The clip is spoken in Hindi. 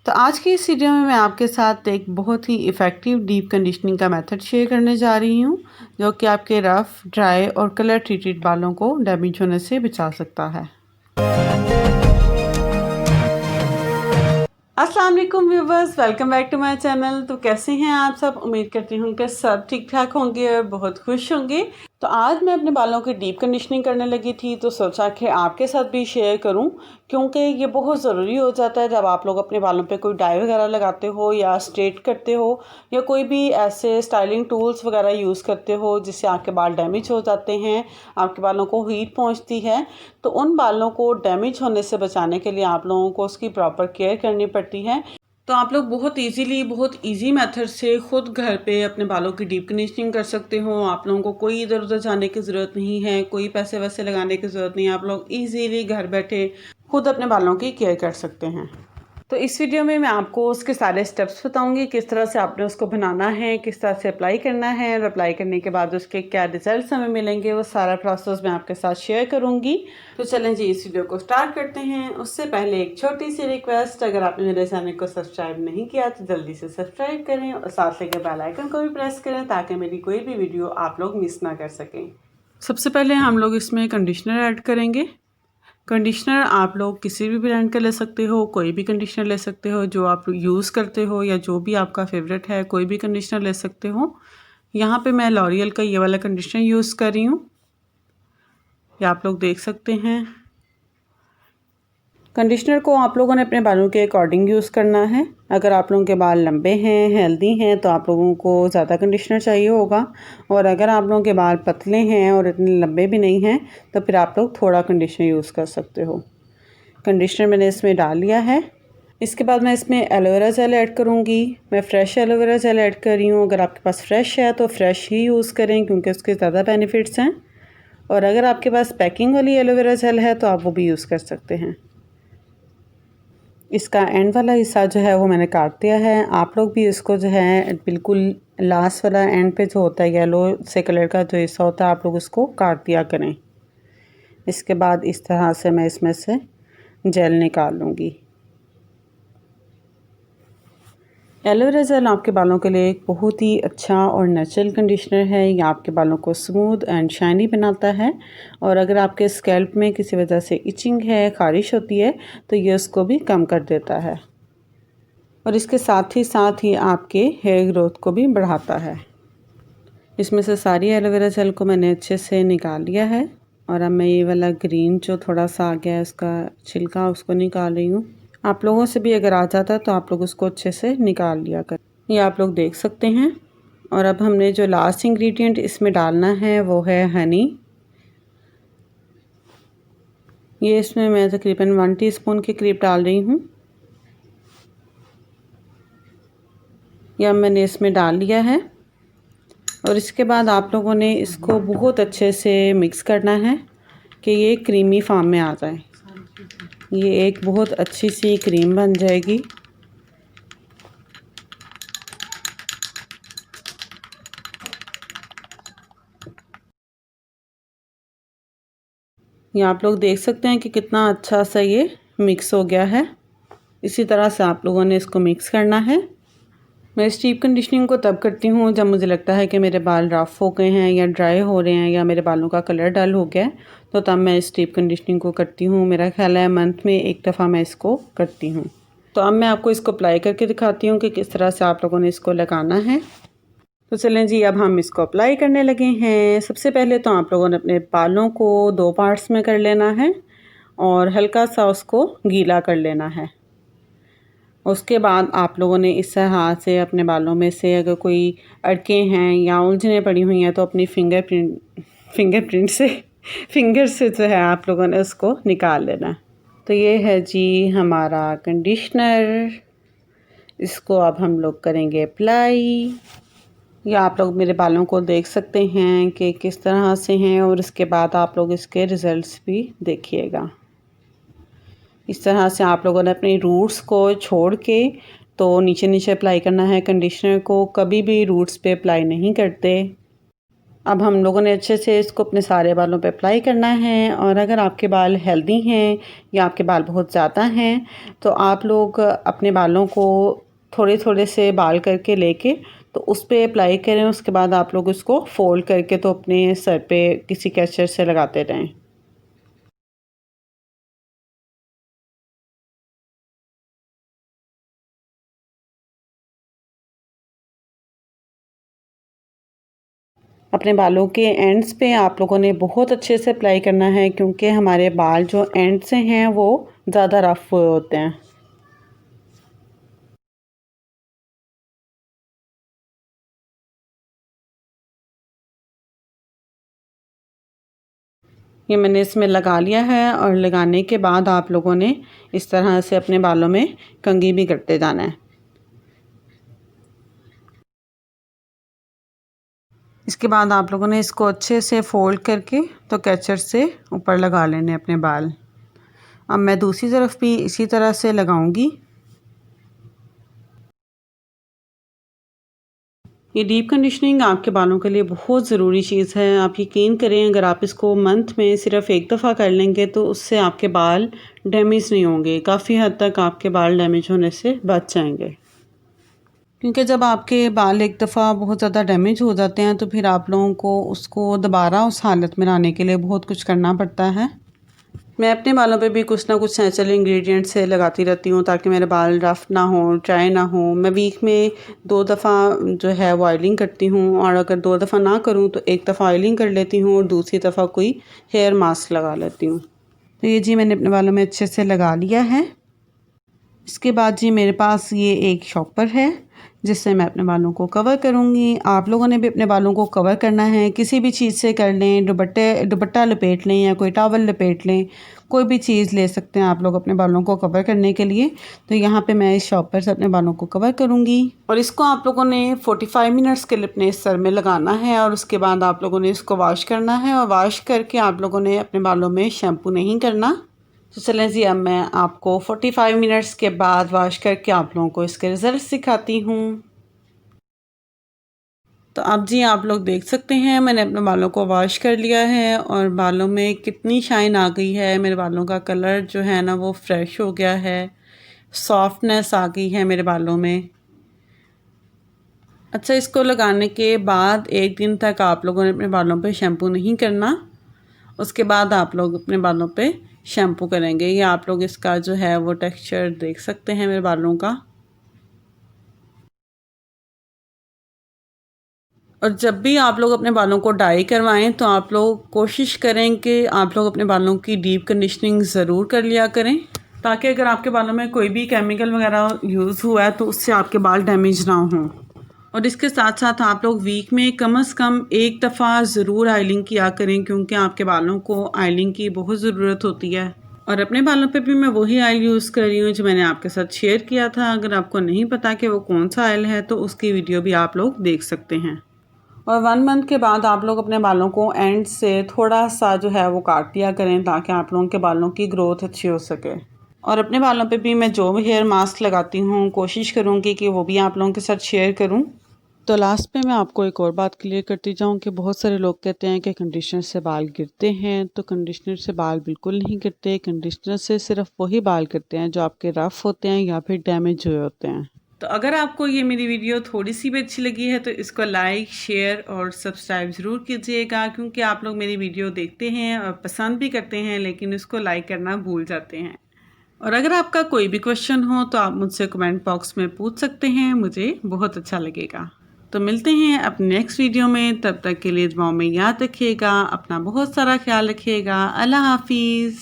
तो आज की इस वीडियो में मैं आपके साथ एक बहुत ही इफ़ेक्टिव डीप कंडीशनिंग का मेथड शेयर करने जा रही हूँ, जो कि आपके रफ़, ड्राई और कलर ट्रीटेड बालों को डैमेज होने से बचा सकता है। अस्सलाम वालेकुम viewers, welcome back to my channel. तो कैसे हैं आप सब? उम्मीद करती हूँ कि सब ठीक ठाक होंगे और बहुत खुश होंगे। तो आज मैं अपने बालों की डीप कंडीशनिंग करने लगी थी, तो सोचा कि आपके साथ भी शेयर करूं, क्योंकि ये बहुत ज़रूरी हो जाता है जब आप लोग अपने बालों पे कोई डाई वगैरह लगाते हो या स्ट्रेट करते हो या कोई भी ऐसे स्टाइलिंग टूल्स वगैरह यूज़ करते हो जिससे आपके बाल डैमेज हो जाते हैं, आपके बालों को हीट पहुंचती है। तो उन बालों को डैमेज होने से बचाने के लिए आप लोगों को उसकी प्रॉपर केयर करनी पड़ती है। तो आप लोग बहुत इजी मेथड से ख़ुद घर पे अपने बालों की डीप कंडीशनिंग कर सकते हो। आप लोगों को कोई इधर उधर जाने की ज़रूरत नहीं है, कोई पैसे वैसे लगाने की ज़रूरत नहीं है। आप लोग इजीली घर बैठे खुद अपने बालों की केयर कर सकते हैं। तो इस वीडियो में मैं आपको उसके सारे स्टेप्स बताऊंगी, किस तरह से आपने उसको बनाना है, किस तरह से अप्लाई करना है और अप्लाई करने के बाद उसके क्या रिजल्ट्स हमें मिलेंगे, वो सारा प्रोसेस मैं आपके साथ शेयर करूंगी। तो चलें जी, इस वीडियो को स्टार्ट करते हैं। उससे पहले एक छोटी सी रिक्वेस्ट, अगर आपने मेरे चैनल को सब्सक्राइब नहीं किया तो जल्दी से सब्सक्राइब करें और साथ लेकर बेल आइकन को भी प्रेस करें ताकि मेरी कोई भी वीडियो आप लोग मिस ना कर सकें। सबसे पहले हम लोग इसमें कंडीशनर ऐड करेंगे। कंडीशनर आप लोग किसी भी ब्रांड का ले सकते हो, कोई भी कंडीशनर ले सकते हो जो आप यूज़ करते हो या जो भी आपका फेवरेट है, कोई भी कंडीशनर ले सकते हो। यहाँ पे मैं लॉरियल का ये वाला कंडीशनर यूज़ कर रही हूँ, ये आप लोग देख सकते हैं। कंडीशनर को आप लोगों ने अपने बालों के अकॉर्डिंग यूज़ करना है। अगर आप लोगों के बाल लंबे हैं, हेल्दी हैं, तो आप लोगों को ज़्यादा कंडीशनर चाहिए होगा, और अगर आप लोगों के बाल पतले हैं और इतने लंबे भी नहीं हैं तो फिर आप लोग थोड़ा कंडीशनर यूज़ कर सकते हो। कंडीशनर मैंने इसमें डाल लिया है। इसके बाद मैं इसमें एलोवेरा जेल ऐड करूँगी। मैं फ़्रेश एलोवेरा जेल ऐड कर रही हूँ। अगर आपके पास फ़्रेश है तो फ़्रेश ही यूज़ करें क्योंकि उसके ज़्यादा बेनिफिट्स हैं, और अगर आपके पास पैकिंग वाली एलोवेरा जेल है तो आप वो भी यूज़ कर सकते हैं। इसका एंड वाला हिस्सा जो है वो मैंने काट दिया है। आप लोग भी इसको जो है बिल्कुल लास्ट वाला एंड पे जो होता है येलो से कलर का जो हिस्सा होता है, आप लोग उसको काट दिया करें। इसके बाद इस तरह से मैं इसमें से जेल निकाल लूँगी। एलोवेरा जेल आपके बालों के लिए एक बहुत ही अच्छा और नेचुरल कंडीशनर है। ये आपके बालों को स्मूथ एंड शाइनी बनाता है, और अगर आपके स्कैल्प में किसी वजह से इचिंग है, ख़ारिश होती है, तो ये उसको भी कम कर देता है, और इसके साथ ही आपके हेयर ग्रोथ को भी बढ़ाता है। इसमें से सारी एलोवेरा जेल को मैंने अच्छे से निकाल लिया है, और अब मैं ये वाला ग्रीन जो थोड़ा सा आ गया है उसका छिलका, उसको निकाल रही हूँ। आप लोगों से भी अगर आ जाता है तो आप लोग उसको अच्छे से निकाल लिया कर। ये आप लोग देख सकते हैं। और अब हमने जो लास्ट इंग्रेडिएंट इसमें डालना है वो है हनी। ये इसमें मैं तकरीबन 1 टीस्पून के करीब डाल रही हूँ। यह मैंने इसमें डाल लिया है, और इसके बाद आप लोगों ने इसको बहुत अच्छे से मिक्स करना है कि ये क्रीमी फॉर्म में आ जाए। ये एक बहुत अच्छी सी क्रीम बन जाएगी। ये आप लोग देख सकते हैं कि कितना अच्छा सा ये मिक्स हो गया है। इसी तरह से आप लोगों ने इसको मिक्स करना है। मैं इस डीप कंडीशनिंग को तब करती हूँ जब मुझे लगता है कि मेरे बाल रफ़ हो गए हैं या ड्राई हो रहे हैं या मेरे बालों का कलर डल हो गया है, तो तब मैं इस डीप कंडीशनिंग को करती हूँ। मेरा ख्याल है मंथ में एक दफ़ा मैं इसको करती हूँ। तो अब मैं आपको इसको अप्लाई करके दिखाती हूँ कि किस तरह से आप लोगों ने इसको लगाना है। तो चलें जी, अब हम इसको अप्लाई करने लगे हैं। सबसे पहले तो आप लोगों ने अपने बालों को 2 पार्ट्स में कर लेना है और हल्का सा उसको गीला कर लेना है। उसके बाद आप लोगों ने इस तरह से अपने बालों में से अगर कोई अड़कें हैं या उलझनें पड़ी हुई हैं तो अपनी फिंगर से जो है आप लोगों ने उसको निकाल लेना। तो ये है जी हमारा कंडीशनर। इसको अब हम लोग करेंगे अप्लाई। या आप लोग मेरे बालों को देख सकते हैं कि किस तरह से हैं, और इसके बाद आप लोग इसके रिज़ल्ट्स भी देखिएगा। इस तरह से आप लोगों ने अपने रूट्स को छोड़ के तो नीचे नीचे अप्लाई करना है। कंडीशनर को कभी भी रूट्स पे अप्लाई नहीं करते। अब हम लोगों ने अच्छे से इसको अपने सारे बालों पे अप्लाई करना है। और अगर आपके बाल हेल्दी हैं या आपके बाल बहुत ज़्यादा हैं तो आप लोग अपने बालों को थोड़े थोड़े से बाल करके लेके तो उस पे अप्लाई करें। उसके बाद आप लोग इसको फोल्ड करके तो अपने सर पे किसी कैचर से लगाते रहें। अपने बालों के एंड्स पे आप लोगों ने बहुत अच्छे से अप्लाई करना है क्योंकि हमारे बाल जो एंड से हैं वो ज़्यादा रफ हुए होते हैं। ये मैंने इसमें लगा लिया है और लगाने के बाद आप लोगों ने इस तरह से अपने बालों में कंघी भी करते जाना है। इसके बाद आप लोगों ने इसको अच्छे से फोल्ड करके तो कैचर से ऊपर लगा लेने अपने बाल। अब मैं दूसरी तरफ भी इसी तरह से लगाऊंगी। ये डीप कंडीशनिंग आपके बालों के लिए बहुत ज़रूरी चीज़ है। आप यकीन करें अगर आप इसको मंथ में सिर्फ एक दफ़ा कर लेंगे तो उससे आपके बाल डैमेज नहीं होंगे। काफ़ी हद तक आपके बाल डैमेज होने से बच जाएंगे। क्योंकि जब आपके बाल एक दफ़ा बहुत ज़्यादा डैमेज हो जाते हैं तो फिर आप लोगों को उसको दोबारा उस हालत में लाने के लिए बहुत कुछ करना पड़ता है। मैं अपने बालों पे भी कुछ ना कुछ नेचुरल इंग्रेडिएंट से लगाती रहती हूँ ताकि मेरे बाल रफ़ ना हो, ड्राई ना हो। मैं वीक में 2 दफ़ा जो है वो ऑयलिंग करती हूँ और अगर 2 दफ़ा ना करूँ तो एक दफ़ा ऑयलिंग कर लेती हूँ और दूसरी दफ़ा कोई हेयर मास्क लगा लेती हूँ। तो ये जी मैंने अपने बालों में अच्छे से लगा लिया है। इसके बाद जी मेरे पास ये एक शॉपर है जिससे मैं अपने बालों को कवर करूँगी। आप लोगों ने भी अपने बालों को कवर करना है, किसी भी चीज़ से कर लें, दुपट्टा लपेट लें या कोई टॉवल लपेट लें, कोई भी चीज़ ले सकते हैं आप लोग अपने बालों को कवर करने के लिए। तो यहाँ पे मैं इस शॉपर से अपने बालों को कवर करूँगी और इसको आप लोगों ने 45 मिनट्स के लिए अपने सर में लगाना है और उसके बाद आप लोगों ने इसको वॉश करना है और वॉश करके आप लोगों ने अपने बालों में शैम्पू नहीं करना। तो चलें जी अब मैं आपको 45 मिनट्स के बाद वॉश करके आप लोगों को इसके रिज़ल्ट दिखाती हूँ। तो अब जी आप लोग देख सकते हैं मैंने अपने बालों को वॉश कर लिया है और बालों में कितनी शाइन आ गई है। मेरे बालों का कलर जो है ना वो फ्रेश हो गया है, सॉफ्टनेस आ गई है मेरे बालों में। अच्छा, इसको लगाने के बाद 1 दिन तक आप लोगों ने अपने बालों पे शैम्पू नहीं करना। उसके बाद आप लोग अपने बालों पे शैम्पू करेंगे। ये आप लोग इसका जो है वो टेक्सचर देख सकते हैं मेरे बालों का। और जब भी आप लोग अपने बालों को डाई करवाएं तो आप लोग कोशिश करें कि आप लोग अपने बालों की डीप कंडीशनिंग ज़रूर कर लिया करें ताकि अगर आपके बालों में कोई भी केमिकल वगैरह यूज़ हुआ है तो उससे आपके बाल डैमेज ना हों। और इसके साथ साथ आप लोग वीक में कम से कम एक दफ़ा ज़रूर ऑयलिंग किया करें क्योंकि आपके बालों को ऑयलिंग की बहुत ज़रूरत होती है। और अपने बालों पे भी मैं वही ऑयल यूज़ कर रही हूँ जो मैंने आपके साथ शेयर किया था। अगर आपको नहीं पता कि वो कौन सा ऑयल है तो उसकी वीडियो भी आप लोग देख सकते हैं। और 1 मंथ के बाद आप लोग अपने बालों को एंड से थोड़ा सा जो है वो काट दिया करें ताकि आप लोगों के बालों की ग्रोथ अच्छी हो सके। और अपने बालों पे भी मैं जो भी हेयर मास्क लगाती हूँ कोशिश करूँगी कि वो भी आप लोगों के साथ शेयर करूँ। तो लास्ट पे मैं आपको एक और बात क्लियर करती जाऊँ कि बहुत सारे लोग कहते हैं कि कंडीशनर से बाल गिरते हैं। तो कंडीशनर से बाल बिल्कुल नहीं गिरते। कंडीशनर से सिर्फ वही बाल गिरते हैं जो आपके रफ़ होते हैं या फिर डैमेज हुए होते हैं। तो अगर आपको ये मेरी वीडियो थोड़ी सी भी अच्छी लगी है तो इसको लाइक, शेयर और सब्सक्राइब ज़रूर कीजिएगा क्योंकि आप लोग मेरी वीडियो देखते हैं और पसंद भी करते हैं लेकिन इसको लाइक करना भूल जाते हैं। और अगर आपका कोई भी क्वेश्चन हो तो आप मुझसे कमेंट बॉक्स में पूछ सकते हैं, मुझे बहुत अच्छा लगेगा। तो मिलते हैं अपने नेक्स्ट वीडियो में, तब तक के लिए दुआओं में याद रखिएगा, अपना बहुत सारा ख्याल रखिएगा। अल्लाह हाफिज़।